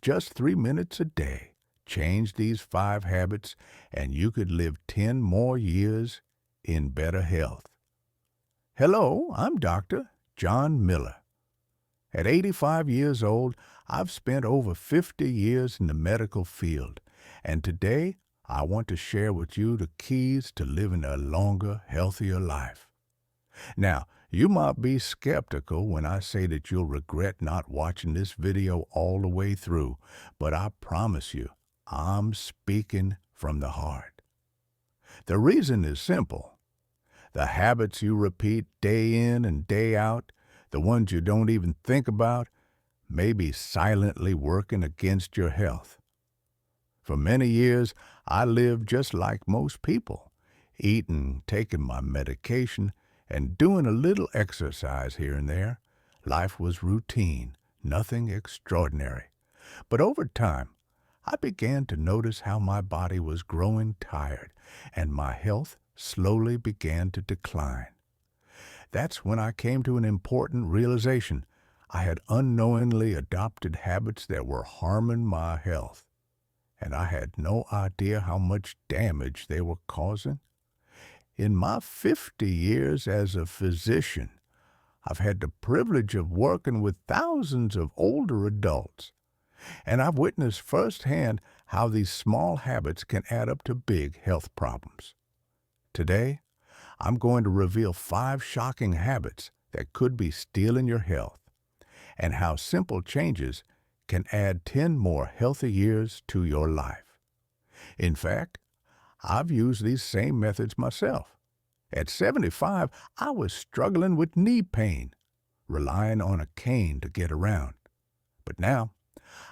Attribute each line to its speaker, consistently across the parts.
Speaker 1: Just 3 minutes a day. Change these 5 habits, and you could live 10 more years in better health. Hello, I'm Dr. John Miller. At 85 years old, I've spent over 50 years in the medical field, and today I want to share with you the keys to living a longer, healthier life. Now, you might be skeptical when I say that you'll regret not watching this video all the way through, but I promise you, I'm speaking from the heart. The reason is simple. The habits you repeat day in and day out, the ones you don't even think about, may be silently working against your health. For many years, I lived just like most people, eating, taking my medication, and doing a little exercise here and there. Life was routine, nothing extraordinary. But over time, I began to notice how my body was growing tired, and my health slowly began to decline. That's when I came to an important realization. I had unknowingly adopted habits that were harming my health, and I had no idea how much damage they were causing. In my 50 years as a physician, I've had the privilege of working with thousands of older adults, and I've witnessed firsthand how these small habits can add up to big health problems. Today, I'm going to reveal 5 shocking habits that could be stealing your health, and how simple changes can add 10 more healthy years to your life. In fact, I've used these same methods myself. At 75, I was struggling with knee pain, relying on a cane to get around. But now,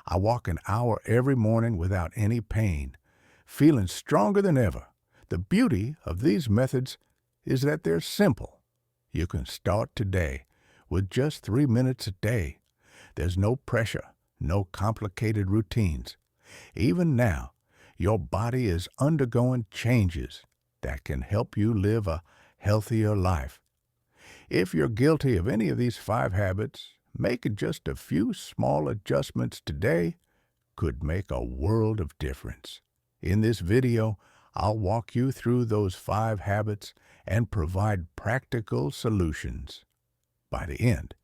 Speaker 1: I walk an hour every morning without any pain, feeling stronger than ever. The beauty of these methods is that they're simple. You can start today with just 3 minutes a day. There's no pressure, no complicated routines. Even now, your body is undergoing changes that can help you live a healthier life. If you're guilty of any of these 5 habits, making just a few small adjustments today could make a world of difference. In this video, I'll walk you through those 5 habits and provide practical solutions. By the end,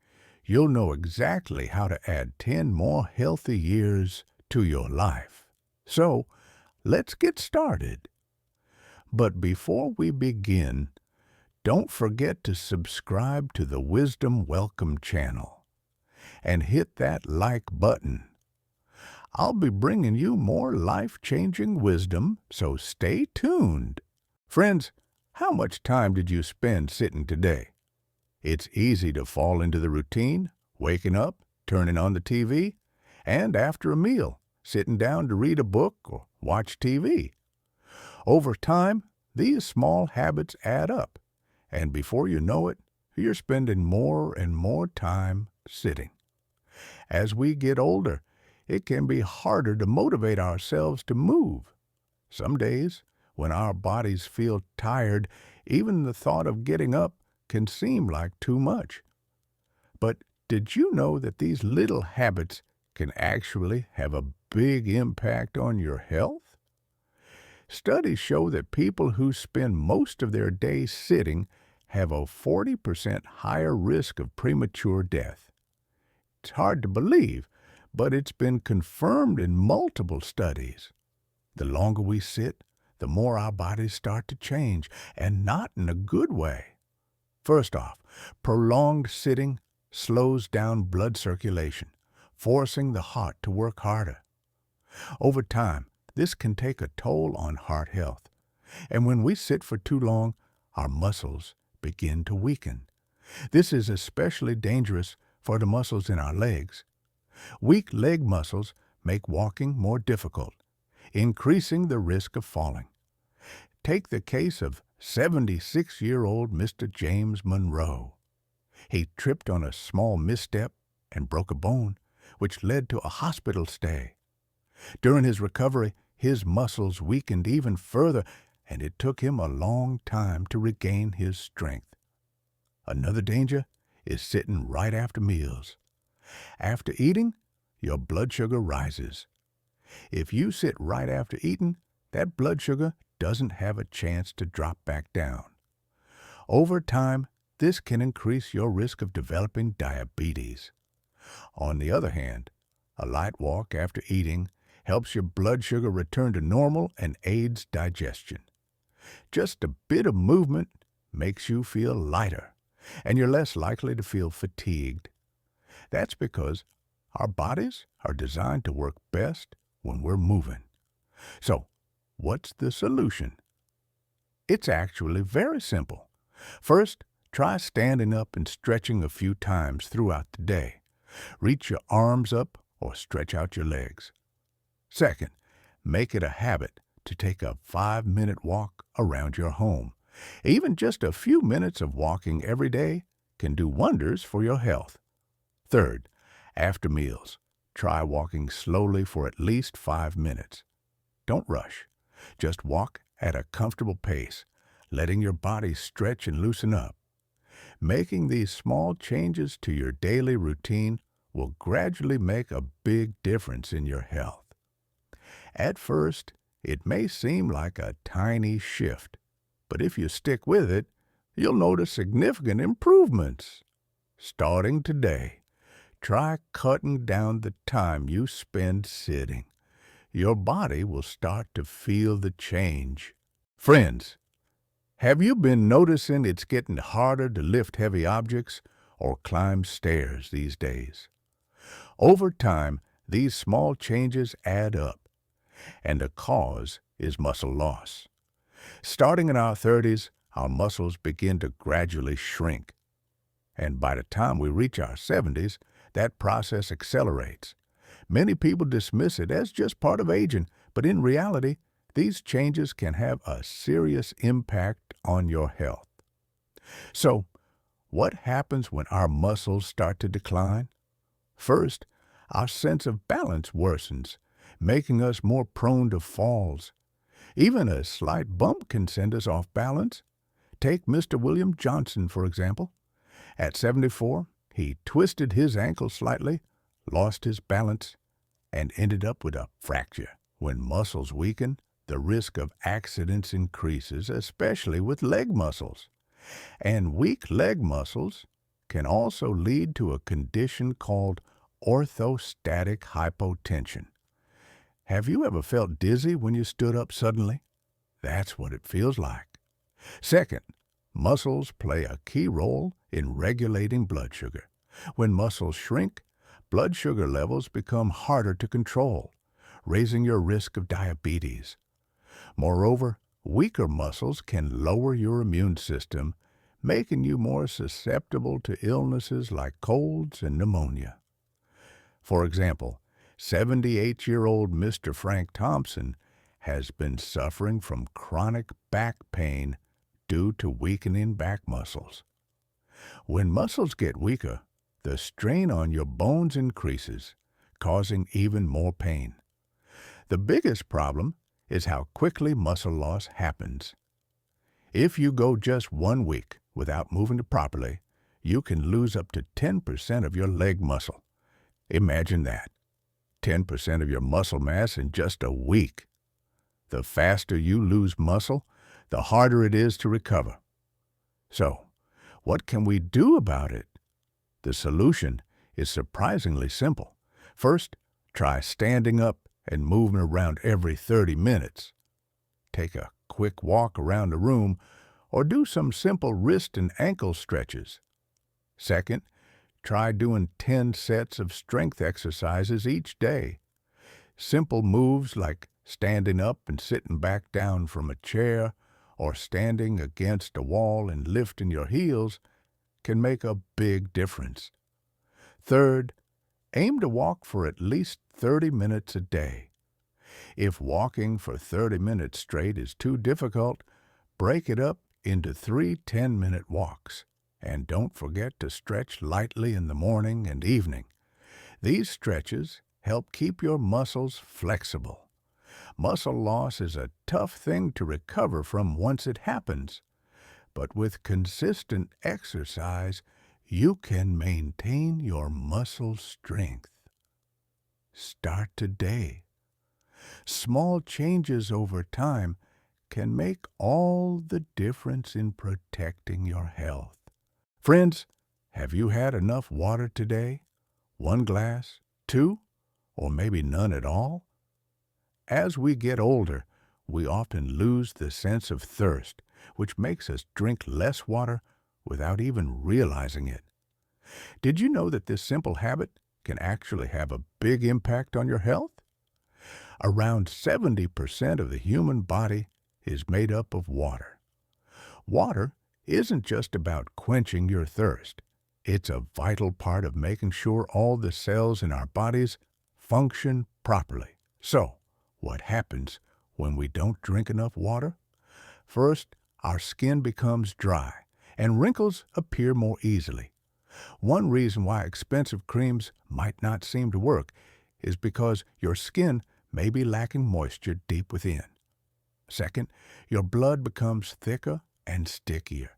Speaker 1: you'll know exactly how to add 10 more healthy years to your life. So, let's get started. But before we begin, don't forget to subscribe to the Wisdom Welcome channel and hit that like button. I'll be bringing you more life-changing wisdom, so stay tuned. Friends, how much time did you spend sitting today? It's easy to fall into the routine, waking up, turning on the TV, and after a meal, sitting down to read a book or watch TV. Over time, these small habits add up, and before you know it, you're spending more and more time sitting. As we get older, it can be harder to motivate ourselves to move. Some days, when our bodies feel tired, even the thought of getting up can seem like too much. But did you know that these little habits can actually have a big impact on your health? Studies show that people who spend most of their day sitting have a 40% higher risk of premature death. It's hard to believe, but it's been confirmed in multiple studies. The longer we sit, the more our bodies start to change, and not in a good way. First off, prolonged sitting slows down blood circulation, forcing the heart to work harder. Over time, this can take a toll on heart health, and when we sit for too long, our muscles begin to weaken. This is especially dangerous for the muscles in our legs. Weak leg muscles make walking more difficult, increasing the risk of falling. Take the case of 76-year-old Mr. James Monroe. He tripped on a small misstep and broke a bone, which led to a hospital stay. During his recovery, his muscles weakened even further, and it took him a long time to regain his strength. Another danger is sitting right after meals. After eating, your blood sugar rises. If you sit right after eating, that blood sugar doesn't have a chance to drop back down. Over time, this can increase your risk of developing diabetes. On the other hand, a light walk after eating helps your blood sugar return to normal and aids digestion. Just a bit of movement makes you feel lighter, and you're less likely to feel fatigued. That's because our bodies are designed to work best when we're moving. So, what's the solution? It's actually very simple. First, try standing up and stretching a few times throughout the day. Reach your arms up or stretch out your legs. Second, make it a habit to take a 5-minute walk around your home. Even just a few minutes of walking every day can do wonders for your health. Third, after meals, try walking slowly for at least 5 minutes. Don't rush. Just walk at a comfortable pace, letting your body stretch and loosen up. Making these small changes to your daily routine will gradually make a big difference in your health. At first, it may seem like a tiny shift, but if you stick with it, you'll notice significant improvements. Starting today, try cutting down the time you spend sitting. Your body will start to feel the change. Friends, have you been noticing it's getting harder to lift heavy objects or climb stairs these days? Over time, these small changes add up, and the cause is muscle loss. Starting in our 30s, our muscles begin to gradually shrink. And by the time we reach our 70s, that process accelerates. Many people dismiss it as just part of aging, but in reality, these changes can have a serious impact on your health. So, what happens when our muscles start to decline? First, our sense of balance worsens, making us more prone to falls. Even a slight bump can send us off balance. Take Mr. William Johnson, for example. At 74, he twisted his ankle slightly, lost his balance, and ended up with a fracture. When muscles weaken, the risk of accidents increases, especially with leg muscles. And weak leg muscles can also lead to a condition called orthostatic hypotension. Have you ever felt dizzy when you stood up suddenly? That's what it feels like. Second, muscles play a key role in regulating blood sugar. When muscles shrink, blood sugar levels become harder to control, raising your risk of diabetes. Moreover, weaker muscles can lower your immune system, making you more susceptible to illnesses like colds and pneumonia. For example, 78-year-old Mr. Frank Thompson has been suffering from chronic back pain due to weakening back muscles. When muscles get weaker, the strain on your bones increases, causing even more pain. The biggest problem is how quickly muscle loss happens. If you go just 1 week without moving it properly, you can lose up to 10% of your leg muscle. Imagine that. 10% of your muscle mass in just a week. The faster you lose muscle, the harder it is to recover. So, what can we do about it? The solution is surprisingly simple. First, try standing up and moving around every 30 minutes. Take a quick walk around the room or do some simple wrist and ankle stretches. Second, try doing 10 sets of strength exercises each day. Simple moves like standing up and sitting back down from a chair or standing against a wall and lifting your heels can make a big difference. Third, aim to walk for at least 30 minutes a day. If walking for 30 minutes straight is too difficult, break it up into 3 10-minute walks. And don't forget to stretch lightly in the morning and evening. These stretches help keep your muscles flexible. Muscle loss is a tough thing to recover from once it happens, but with consistent exercise, you can maintain your muscle strength. Start today. Small changes over time can make all the difference in protecting your health. Friends, have you had enough water today? One glass? Two? Or maybe none at all? As we get older, we often lose the sense of thirst, which makes us drink less water without even realizing it. Did you know that this simple habit can actually have a big impact on your health? Around 70% of the human body is made up of water. Water isn't just about quenching your thirst. It's a vital part of making sure all the cells in our bodies function properly. So, what happens when we don't drink enough water? First, our skin becomes dry, and wrinkles appear more easily. One reason why expensive creams might not seem to work is because your skin may be lacking moisture deep within. Second, your blood becomes thicker and stickier.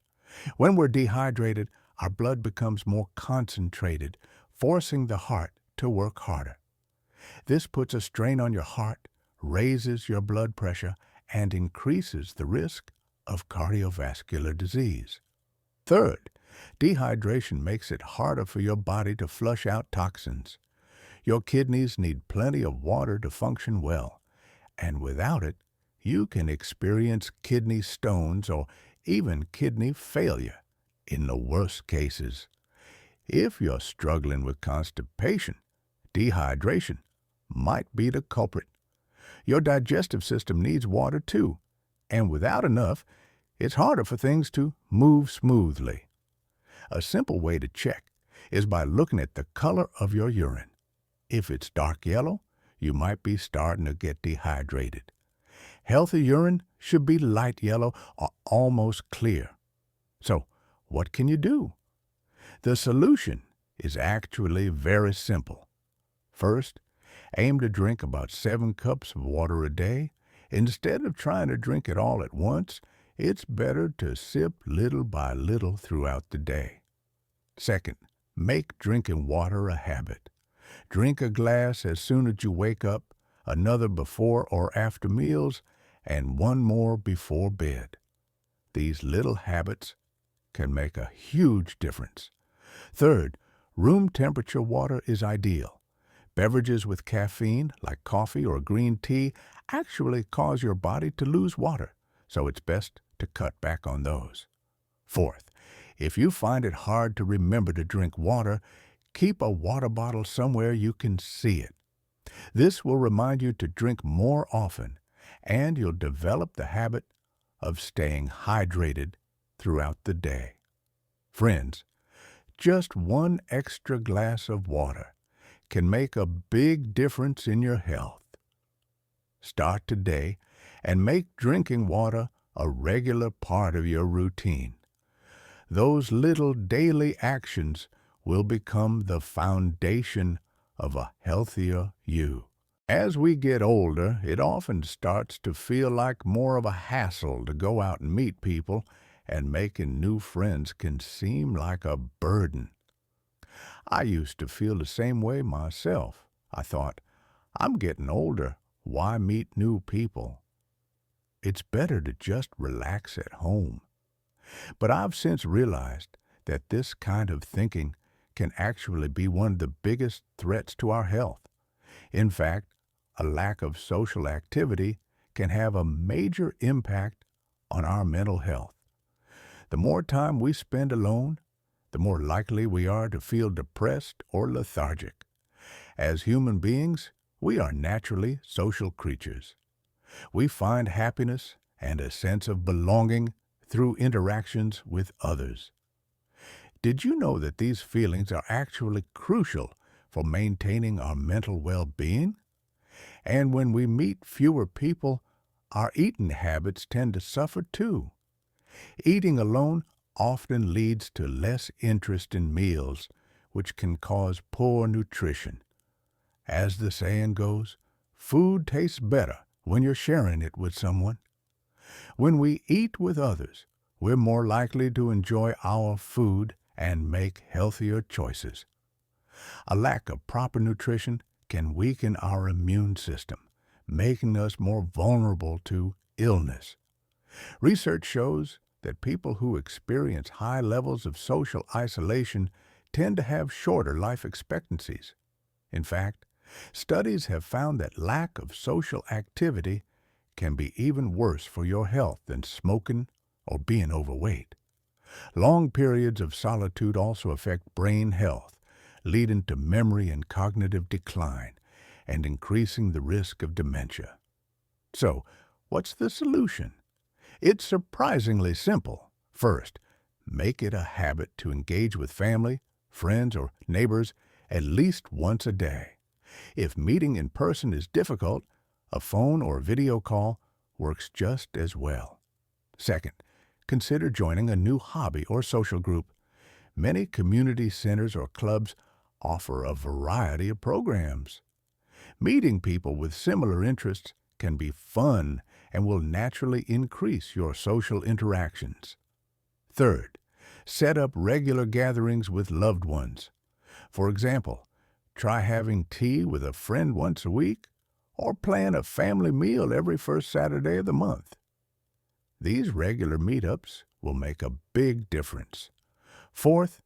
Speaker 1: When we're dehydrated, our blood becomes more concentrated, forcing the heart to work harder. This puts a strain on your heart, raises your blood pressure, and increases the risk of cardiovascular disease. Third, dehydration makes it harder for your body to flush out toxins. Your kidneys need plenty of water to function well, and without it, you can experience kidney stones or even kidney failure in the worst cases. If you're struggling with constipation, dehydration might be the culprit. Your digestive system needs water too, and without enough, it's harder for things to move smoothly. A simple way to check is by looking at the color of your urine. If it's dark yellow, you might be starting to get dehydrated. Healthy urine should be light yellow or almost clear. So, what can you do? The solution is actually very simple. First, aim to drink about 7 cups of water a day. Instead of trying to drink it all at once, it's better to sip little by little throughout the day. Second, make drinking water a habit. Drink a glass as soon as you wake up, another before or after meals, and one more before bed. These little habits can make a huge difference. Third, room temperature water is ideal. Beverages with caffeine, like coffee or green tea, actually cause your body to lose water, so it's best to cut back on those. Fourth, if you find it hard to remember to drink water, keep a water bottle somewhere you can see it. This will remind you to drink more often, and you'll develop the habit of staying hydrated throughout the day. Friends, just one extra glass of water can make a big difference in your health. Start today and make drinking water a regular part of your routine. Those little daily actions will become the foundation of a healthier you. As we get older, it often starts to feel like more of a hassle to go out and meet people, and making new friends can seem like a burden. I used to feel the same way myself. I thought, I'm getting older. Why meet new people? It's better to just relax at home. But I've since realized that this kind of thinking can actually be one of the biggest threats to our health. In fact, a lack of social activity can have a major impact on our mental health. The more time we spend alone, the more likely we are to feel depressed or lethargic. As human beings, we are naturally social creatures. We find happiness and a sense of belonging through interactions with others. Did you know that these feelings are actually crucial for maintaining our mental well-being? And when we meet fewer people, our eating habits tend to suffer too. Eating alone often leads to less interest in meals, which can cause poor nutrition. As the saying goes, food tastes better when you're sharing it with someone. When we eat with others, we're more likely to enjoy our food and make healthier choices. A lack of proper nutrition can weaken our immune system, making us more vulnerable to illness. Research shows that people who experience high levels of social isolation tend to have shorter life expectancies. In fact, studies have found that lack of social activity can be even worse for your health than smoking or being overweight. Long periods of solitude also affect brain health, leading to memory and cognitive decline and increasing the risk of dementia. So, what's the solution? It's surprisingly simple. First, make it a habit to engage with family, friends, or neighbors at least once a day. If meeting in person is difficult, a phone or video call works just as well. Second, consider joining a new hobby or social group. Many community centers or clubs offer a variety of programs. Meeting people with similar interests can be fun and will naturally increase your social interactions. Third, set up regular gatherings with loved ones. For example, try having tea with a friend once a week or plan a family meal every first Saturday of the month. These regular meetups will make a big difference. Fourth,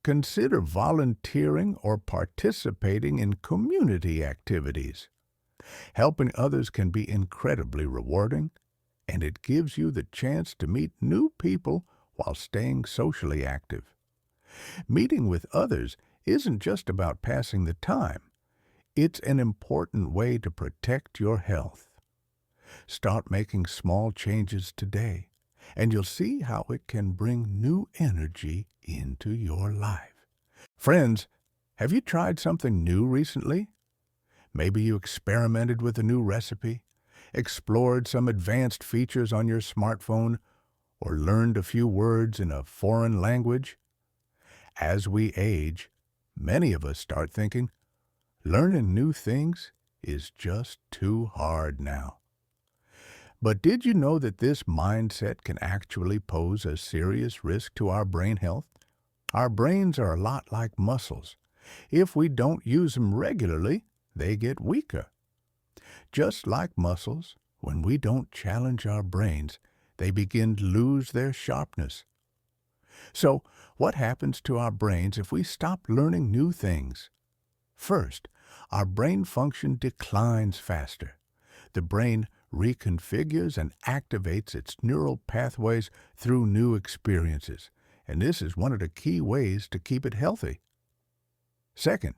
Speaker 1: consider volunteering or participating in community activities. Helping others can be incredibly rewarding, and it gives you the chance to meet new people while staying socially active. Meeting with others isn't just about passing the time. It's an important way to protect your health. Start making small changes today, and you'll see how it can bring new energy into your life. Friends, have you tried something new recently? Maybe you experimented with a new recipe, explored some advanced features on your smartphone, or learned a few words in a foreign language. As we age, many of us start thinking, learning new things is just too hard now. But did you know that this mindset can actually pose a serious risk to our brain health? Our brains are a lot like muscles. If we don't use them regularly, they get weaker. Just like muscles, when we don't challenge our brains, they begin to lose their sharpness. So, what happens to our brains if we stop learning new things? First, our brain function declines faster. The brain reconfigures and activates its neural pathways through new experiences, and this is one of the key ways to keep it healthy. Second,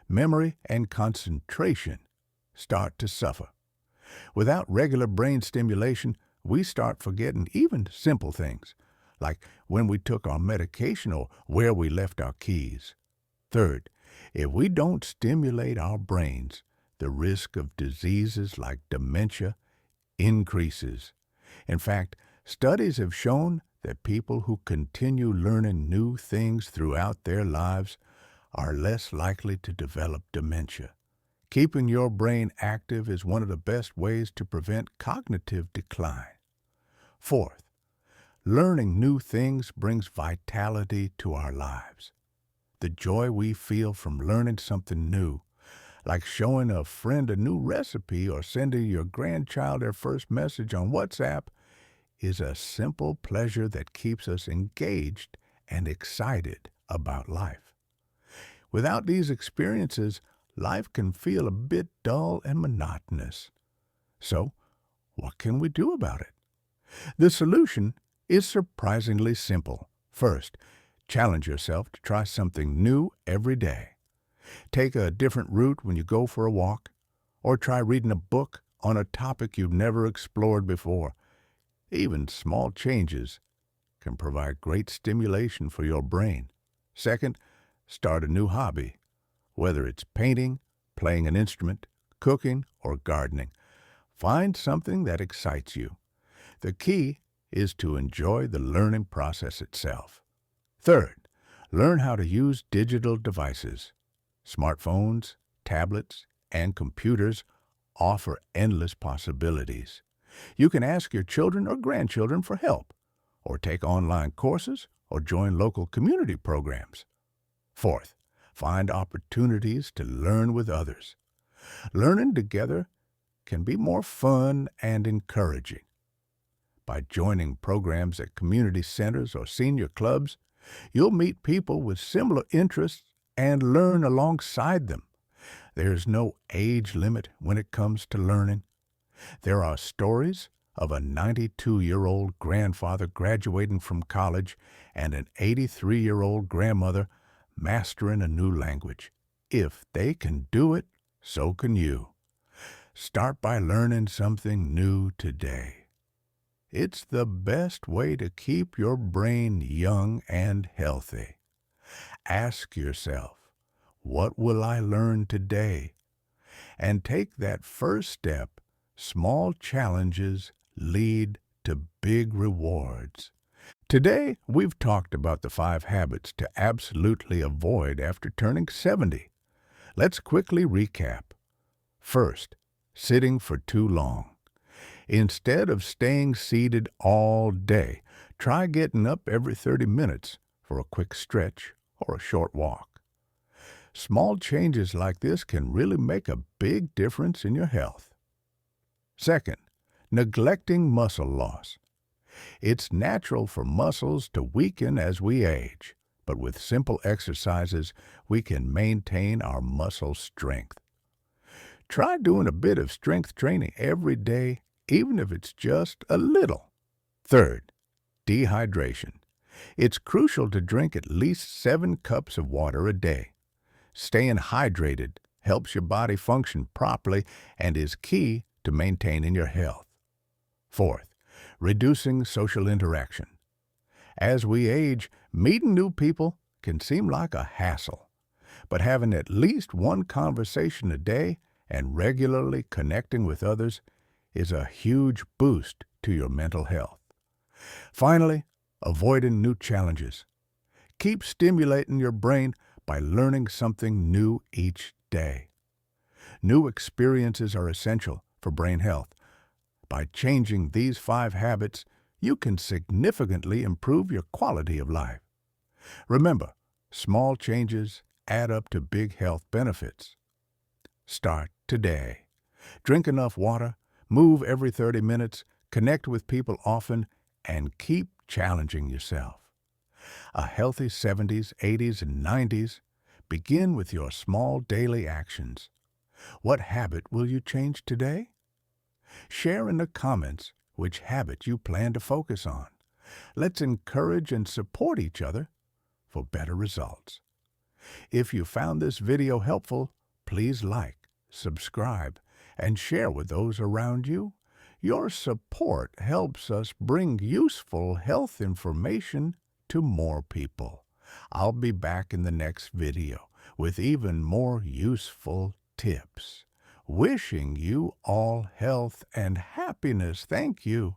Speaker 1: memory and concentration start to suffer. Without regular brain stimulation, we start forgetting even simple things, like when we took our medication or where we left our keys. Third, if we don't stimulate our brains, the risk of diseases like dementia increases. In fact, studies have shown that people who continue learning new things throughout their lives are less likely to develop dementia. Keeping your brain active is one of the best ways to prevent cognitive decline. Fourth, learning new things brings vitality to our lives. The joy we feel from learning something new, like showing a friend a new recipe or sending your grandchild their first message on WhatsApp, is a simple pleasure that keeps us engaged and excited about life. Without these experiences, life can feel a bit dull and monotonous. So, what can we do about it? The solution is surprisingly simple. First, challenge yourself to try something new every day. Take a different route when you go for a walk, or try reading a book on a topic you've never explored before. Even small changes can provide great stimulation for your brain. Second, start a new hobby. Whether it's painting, playing an instrument, cooking, or gardening, find something that excites you. The key is to enjoy the learning process itself. Third, learn how to use digital devices. Smartphones, tablets, and computers offer endless possibilities. You can ask your children or grandchildren for help, or take online courses, or join local community programs. Fourth, find opportunities to learn with others. Learning together can be more fun and encouraging. By joining programs at community centers or senior clubs, you'll meet people with similar interests and learn alongside them. There's no age limit when it comes to learning. There are stories of a 92-year-old grandfather graduating from college and an 83-year-old grandmother mastering a new language. If they can do it, so can you. Start by learning something new today. It's the best way to keep your brain young and healthy. Ask yourself, what will I learn today? And take that first step. Small challenges lead to big rewards. Today, we've talked about the 5 habits to absolutely avoid after turning 70. Let's quickly recap. First, sitting for too long. Instead of staying seated all day, try getting up every 30 minutes for a quick stretch or a short walk. Small changes like this can really make a big difference in your health. Second, neglecting muscle loss. It's natural for muscles to weaken as we age, but with simple exercises, we can maintain our muscle strength. Try doing a bit of strength training every day, even if it's just a little. Third, dehydration. It's crucial to drink at least 7 cups of water a day. Staying hydrated helps your body function properly and is key to maintaining your health. Fourth, reducing social interaction. As we age, meeting new people can seem like a hassle, but having at least one conversation a day and regularly connecting with others is a huge boost to your mental health. Finally, avoiding new challenges. Keep stimulating your brain by learning something new each day. New experiences are essential for brain health. By changing these 5 habits, you can significantly improve your quality of life. Remember, small changes add up to big health benefits. Start today. Drink enough water, move every 30 minutes, connect with people often, and keep challenging yourself. A healthy 70s, 80s, and 90s begin with your small daily actions. What habit will you change today? Share in the comments which habit you plan to focus on. Let's encourage and support each other for better results. If you found this video helpful, please like, subscribe, and share with those around you. Your support helps us bring useful health information to more people. I'll be back in the next video with even more useful tips. Wishing you all health and happiness. Thank you.